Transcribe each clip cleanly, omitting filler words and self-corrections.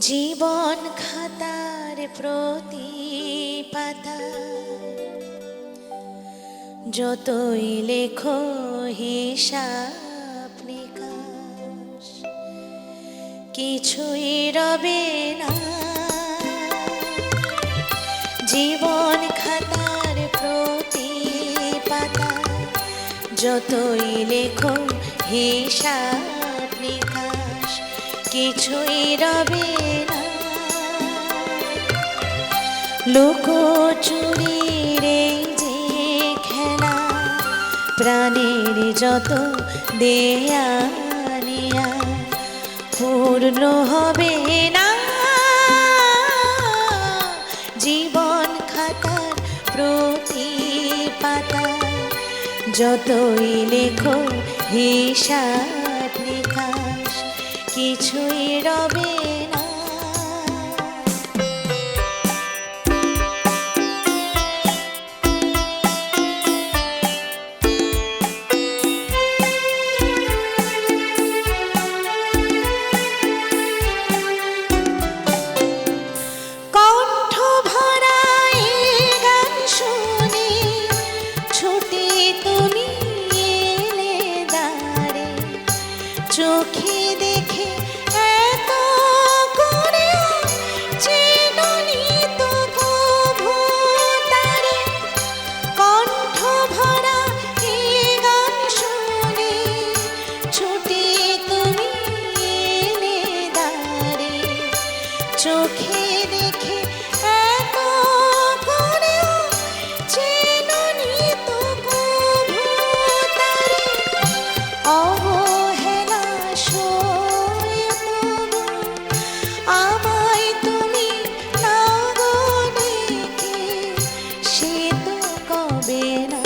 জীবন খাতার প্রতি পাতা যতই লেখো হিসাব নিকাশ কিছুই রবে না। জীবন খাতার প্রতি পাতা যতই লেখো হিসাব নিকাশ কিছুই রবে না। লুকোচুরির এই যে খেলা প্রাণের যত দেয়া নেয়া পূর্ণ হবে না। জীবন খাতার প্রতি পাতা যতই লেখো হিসাব নিকাশ কিছুই রবে না। কণ্ঠ ভরা এই গান শুনে ছুটে তুমি এলে দ্বারে, চোখে দেখে এত করে চেননি তো কভু তারে। কণ্ঠ ভরা এই গান শুনে ছুটে তুমি এলে দ্বারে, চোখে দেখে এত করে চেননি তো কভু তারে। অবহেলা সয়ে তবু আমায় তুমি না গো ডেকে, সে তো কবে না।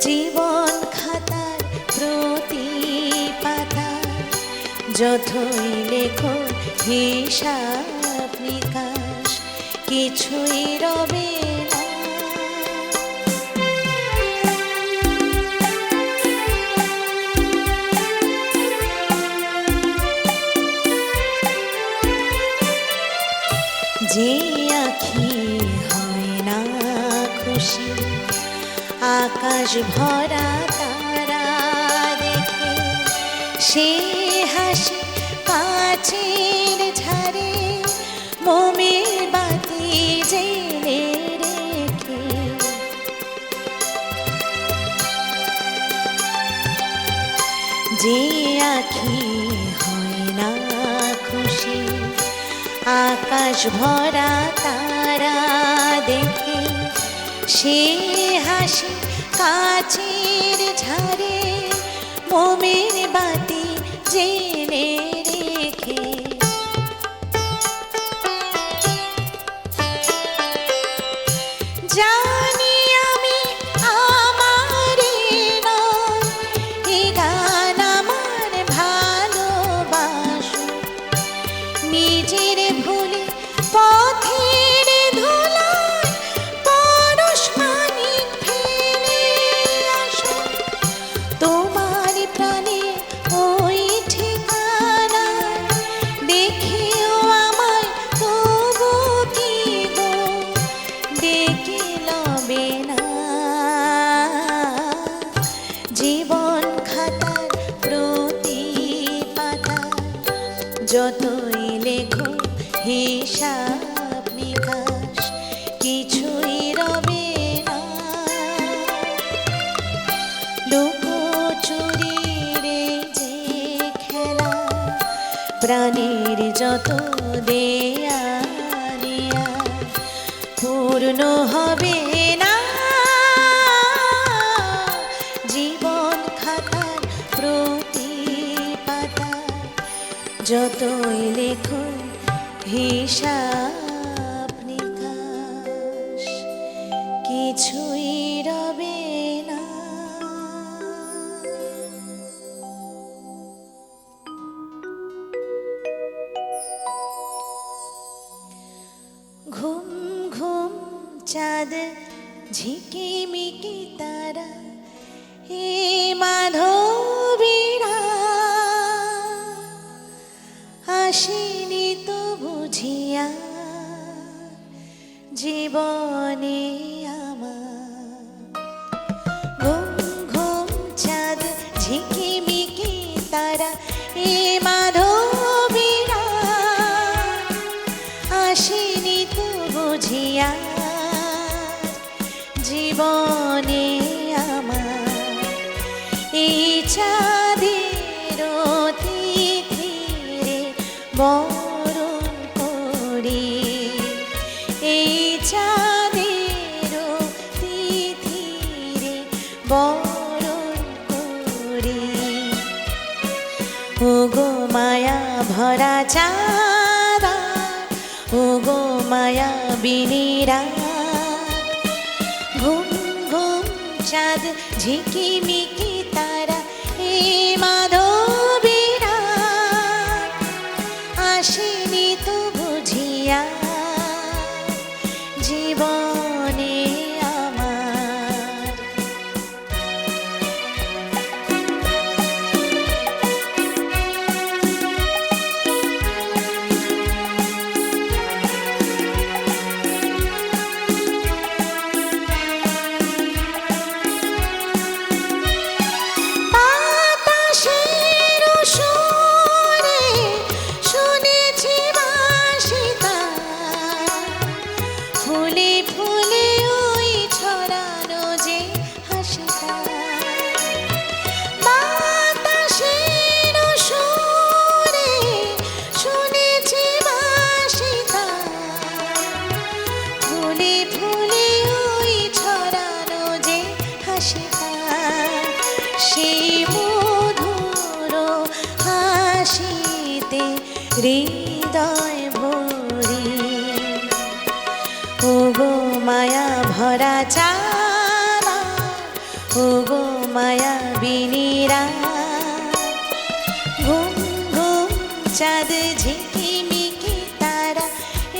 জীবন খাতার প্রতি পাতা যতই লেখো হিসাব নিকাশ কিছুই রবে না। যে আঁখি হয় না খুশি আকাশ ভরা তারা দেখে, সে হাসি কাছের ঝাড়ে মোমের বাতি জেলে রেখে। যে আঁখি হয় না খুশি আকাশ ভরা তারা দেখে, সে হাসি কাছের ঝাড়ে মোমের বাতি জেলে রেখে। জানি আমি আমার নয়, এ গান আমার ভালোবাসো, নিজের ভুলে পথের ধুলায় পরশ মানিক ফেলে আসো। তোমার প্রাণে ওই ঠিকানা দেখেও আমায় তবু কি গো ডেকে লবে না। জীবন খাতার প্রতি পাতা যতই লেখো হিসাব নিকাশ কিছুই রবে না। লুকোচুরির এই যে খেলা প্রাণের যত দেয়া নেয়া পূর্ণ হবে না। জীবন খাতার প্রতি পাতা যতই লেখো হিসাব নিকাশ কিছুই রবে না। ঘুম ঘুম চাঁদ ঝিকিমিকি তারা হে মাধবীরা এই চাঁদের তিথিরে বরণ করি, এই চাঁদের তিথিরে বরণ করি। ওগো মায়া ভরা চাঁদ, ওগো মায়া বিনিরা, ঘুম ঘুম চাঁদ ঝিকিমিকি তারা, এ মাধবীরা আসেনি তো বুঝিয়া জীবনে আমার। বাতাসের সুরে শুনেছি বাঁশি তার, ফুলে ফুলে ওই ছড়ানো যে হাসি তার। বাতাসের সুরে শুনেছি বাঁশি তার, ফুলে ফুলে ওই ছড়ানো যে হাসি তার। সেই মধুর হাসিতে হৃদয় ভরি, ওগো মায়া ভরা চাঁদ, ওগো মায়া বিনিরা, ঘুম ঘুম চাঁদ ঝিকিমিকি তারা,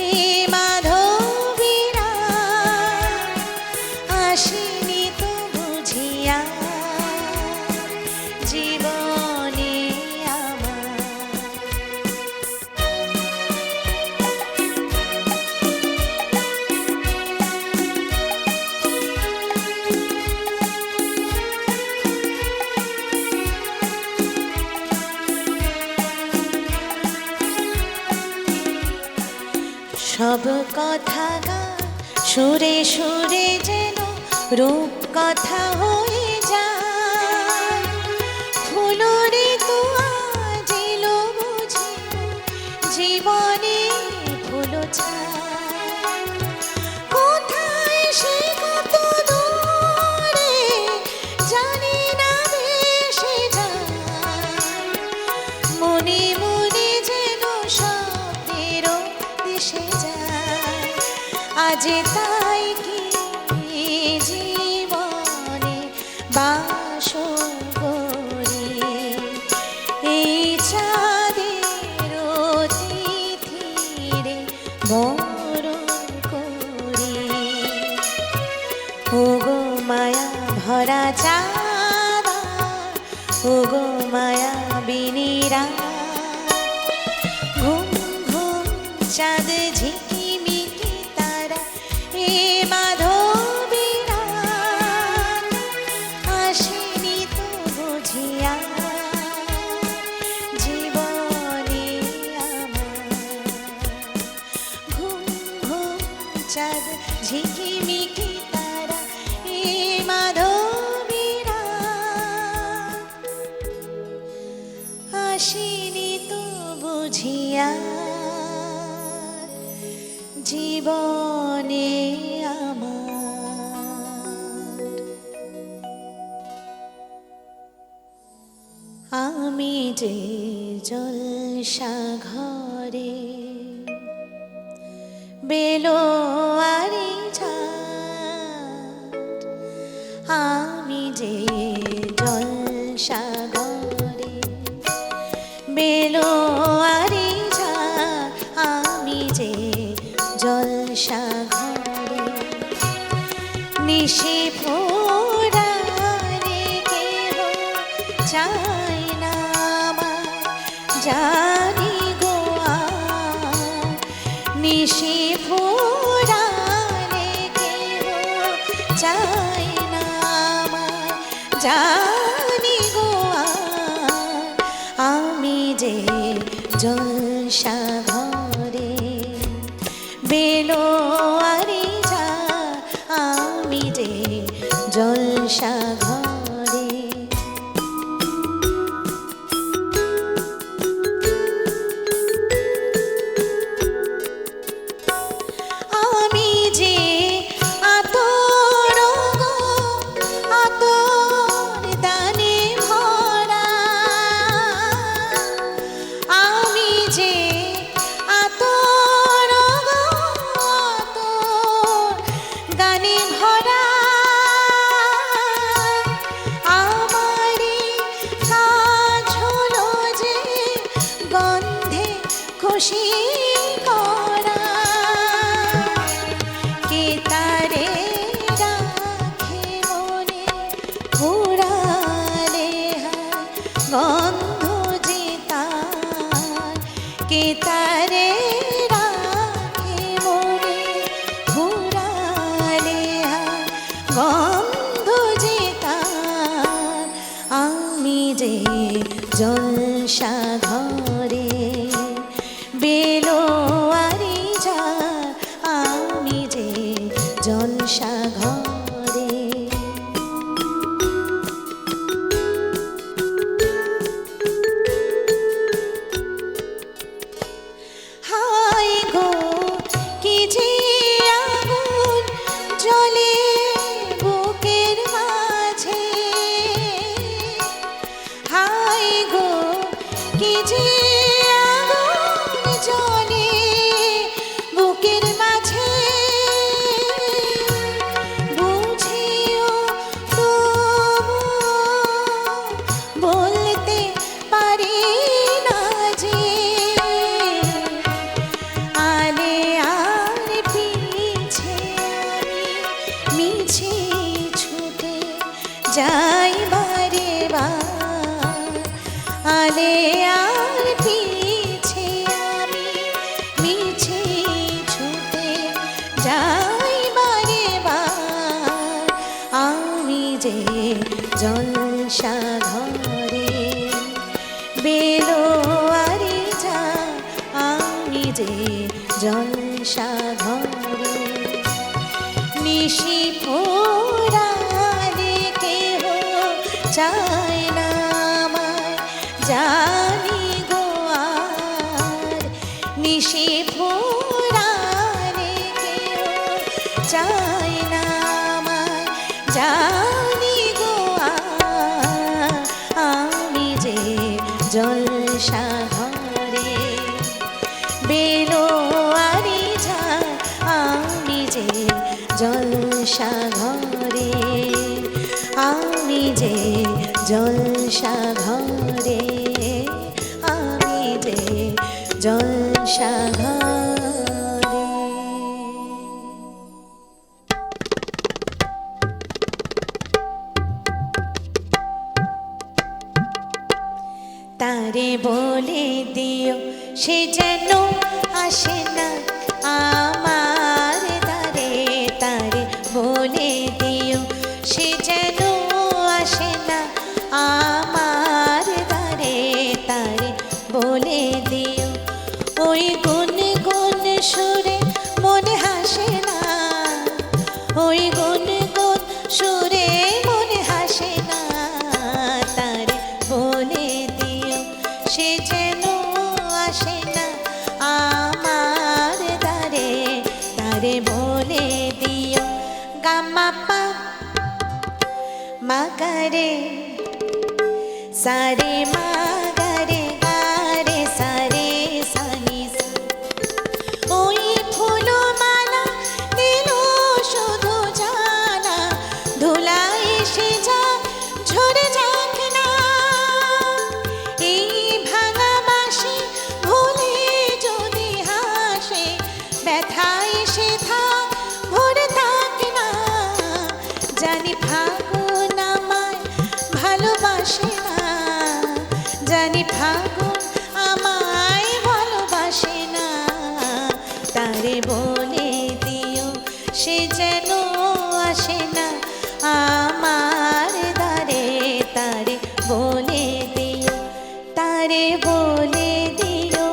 এ মাধবীরা আসেনি তো বুঝিয়া জীবনে আমার। সব কথা গা সুরে সুরে যেন রূপ কথা হয়ে যায়, ফুলরে তো আজ এলো বুঝি জীবনে ফুল ছায়। কোথায় সে কত দূরে জানি না ভেসে যায়, মনে মনে যেন স্বপ্নেরও দেশে যায়। আজ তাই কি জীবনে বাস করি, এই চাঁদের তিথিরে বরণ করি। ওগো মায়া ভরা চাঁদ, ওগো মায়া বিনিরা, ঘুম ঘুম চাঁদ ঝিকিমিকি তারা, এ মাধবীরা আসেনি তো বুঝিয়া জীবনে আমার। ঘুম ঘুম চাঁদ ঝিকিমিকি তারা, এ মাধবীরা আসেনি তো বুঝিয়া জীবনে আমার। আমি যে জলসা ঘরে বেলোয়ারি ঝাড়, আমি যে জলসা ঘরে বেলোয়ারি ঝাড়, আমি যে জলসা ঘরে নিশি ফোড়ারে কেহ চাই না আমার, জানি গো নিশি ফোড়ারে কেহ চাই না আমার, জানি গো আমি যে জলসা ঘরে বেলোয়ারি ঝাড়, আমি যে জলসা ঘরে। গন্ধ যে তার, কে তারে রাখে মনে ঘুরালে হার, গন্ধ যে তার। আমি যে জলসা ঘরে বেলোয়ারি যা, আমি যে জলসা ঘরে। হাই গো কি যে আগুন জ্বলে বুকের মাঝে, হাই গো কি যে আগুন জ্বলে বুকের মাঝে, বুঝিও তবু বলতে পারি না যে, আলে আর পিছে আমি মিছে ছুটে যাই বারে বার, আলে আর পিছে আমি মিছে ছুটে যাই বারে বার। আমি যে জলসা ঘরে বেলোয়ারি যা, আমি যে জলসা ঘরে। নিশি ফোরালে কেহ চায় না আমায়, জানি গো আর, নিশি ফোরালে কেহ চায় না আমায়, জানি গো আর। আমি যে জলসা ঘরে বেলোয়ারি যা, আমি যে জলসা ঘরে, আমি যে জলসা ঘরে, আমি যে জলসা ঘরে। তারে বলে দিও সে যেন আসে না আমার দ্বারে, তারে বলে দিও সে যেন আসে না আমার দ্বারে, তারে বলে দিও ওই গুন গুন সুরে মনে হাসে না, ওই গুন গুন সুরে মনে হাসে না, তারে বলে দিও সে যেন আসে না আমার দ্বারে, তারে বলে দিও গামা পা মাগারে সারে মাগারে গারে সারে সানি সা, ওই ফুলো মালা দিল শুধু জানা, ধুলাই সে যা ঝরে যাক না, এই ভাঙা বাঁশি ভুলে যদি হাসে, ব্যথায় সে থাক ভরে থাক না, জানি ফাগুন আমায় ভালোবাসে না, জানি ফাগুন আমায় ভালোবাসে না, তারে বলে দিও সে যেন আসে না আমার দ্বারে, তারে বলে দিও, তারে বলে দিও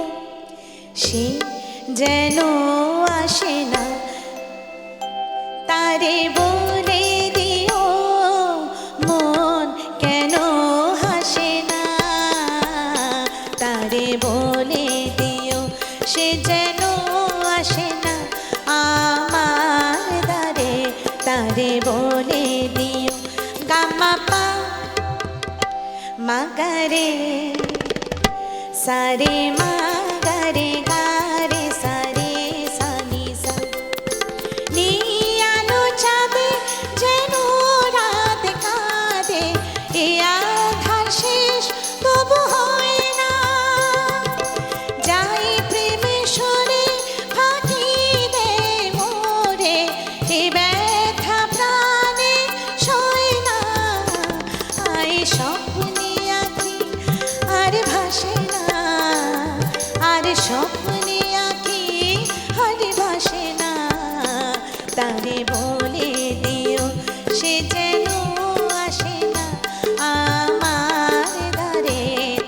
সে যেন আসে না, তারে বলে দিও মন কেন হাসে না, তারে বলে দিও সে যেন আসে না আমার দ্বারে, তারে বলে দিও গামা পা মাগারে সারে মাগারে গারে সারে সানি সা, নিয়ালো চাঁদে যেন রাত কাঁদে, এ আধার শেষ তবু হয় না, যাই প্রেমে সরে ফাঁকি দে মোরে, এ ব্যথা প্রাণে সয় না, আই স্বপ্নে আঁকি আর ভাসে না, আর স্বপ্নে আঁকি আর ভাসে না। তারে বলে দিও সে যেন আসে না আমার দ্বারে,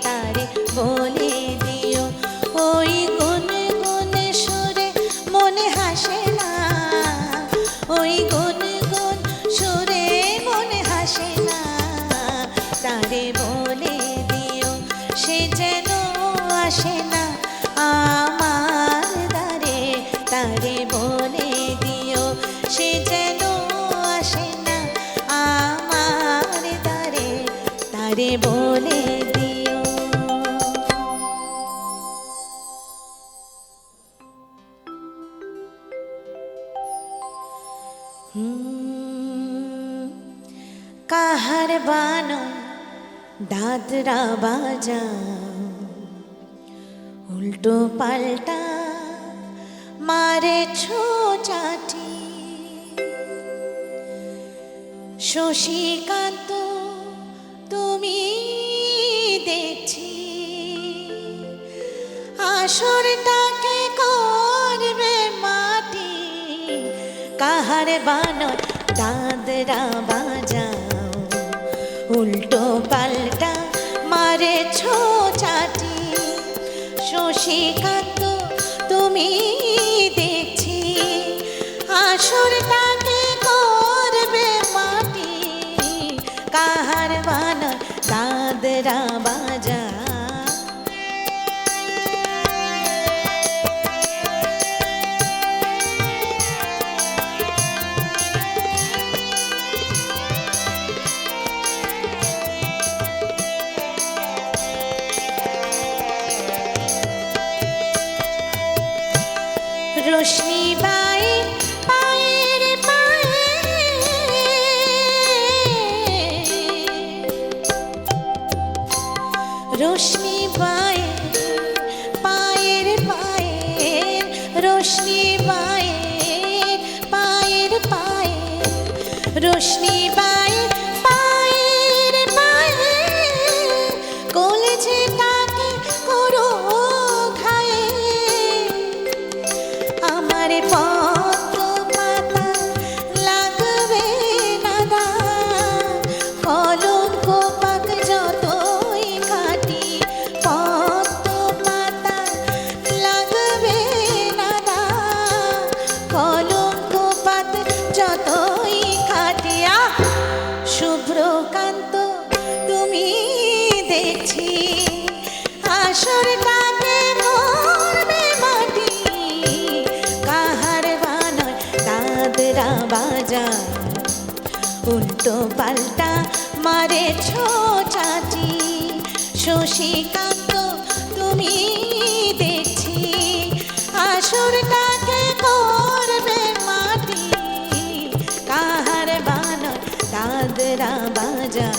তারে বলে দিও ওই গুন গুন সুরে মনে হাসে না, ওই গুন গুন সুরে মনে হাসে না। তারে বলে দিও সে যেন আসে না আমার দ্বারে, তারে বলে দিও সে যেন আসে না আমার দ্বারে, তারে বলে দিও। কাহার বানো দাদরা বাজা, উল্টো পাল্টা মারেছ চাটি। শশীকান্ত তুমি দেখছি আসরটাকে করবে মাটি। কাহার বানর দাদরা বাজাও, উল্টো পাল্টা মারেছ চাটি। শশীকান্ত তুমি দেখছি আসরটাকে করবে মাটি। কাহার বানর দাদরা বাজা। রোশনি বাই পায়ের পায়ে, রোশনি বাই পায়ের পায়ে, রোশনি বাই পায়ের পায়ে, রোশনি বাই পায়ের পায়ে। কলেজে তাকে করো ঘায়ে, আমার পদ্ম পাতা লাগবে না দাগ, কলঙ্ক পাক যতই কাটি। পদ্ম পাতা লাগবে না দাগ, কলঙ্ক পাত যতই কাটিয়া। শুভ্রকান্ত তুমি দেখছি আসরটাকে করবে মাটি। কাহার বানর দাদরা বাজা, উল্টো পাল্টা মারেছ চাটি। শশীকান্ত তুমি দেখছি আসরটাকে করবে মাটি। কাহার বানর দাদরা বাজা।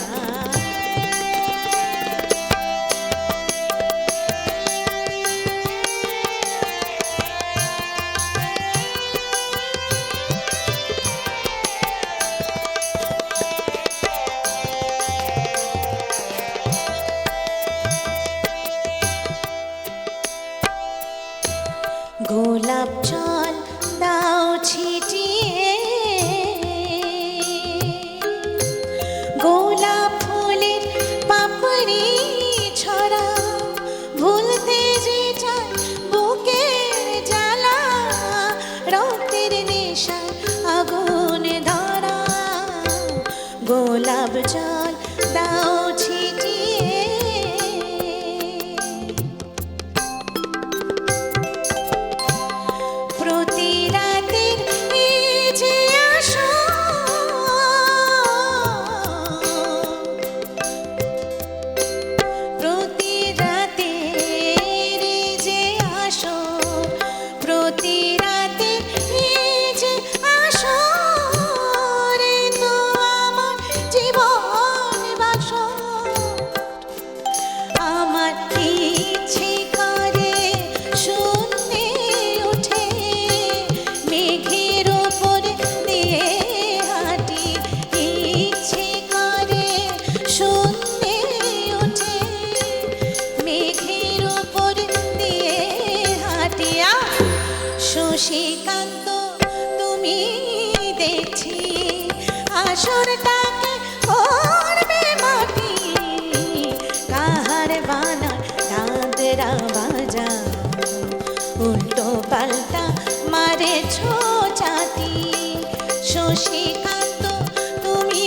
আসরটাকে করবে মাটি কাহার বানায় দাদরা বাজা উল্টো পাল্টা মারেছ চাটি শশীকান্ত তুমি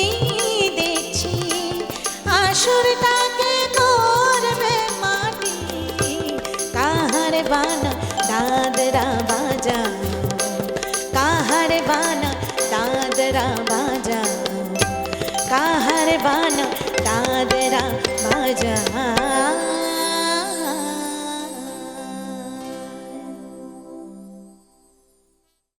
দেখছি আসরটাকে করবে মাটি কাহার বানায় দাদরা বাজা কাহার বানায় দাদরা বাজা কাহার বানায় দাদরা বাজা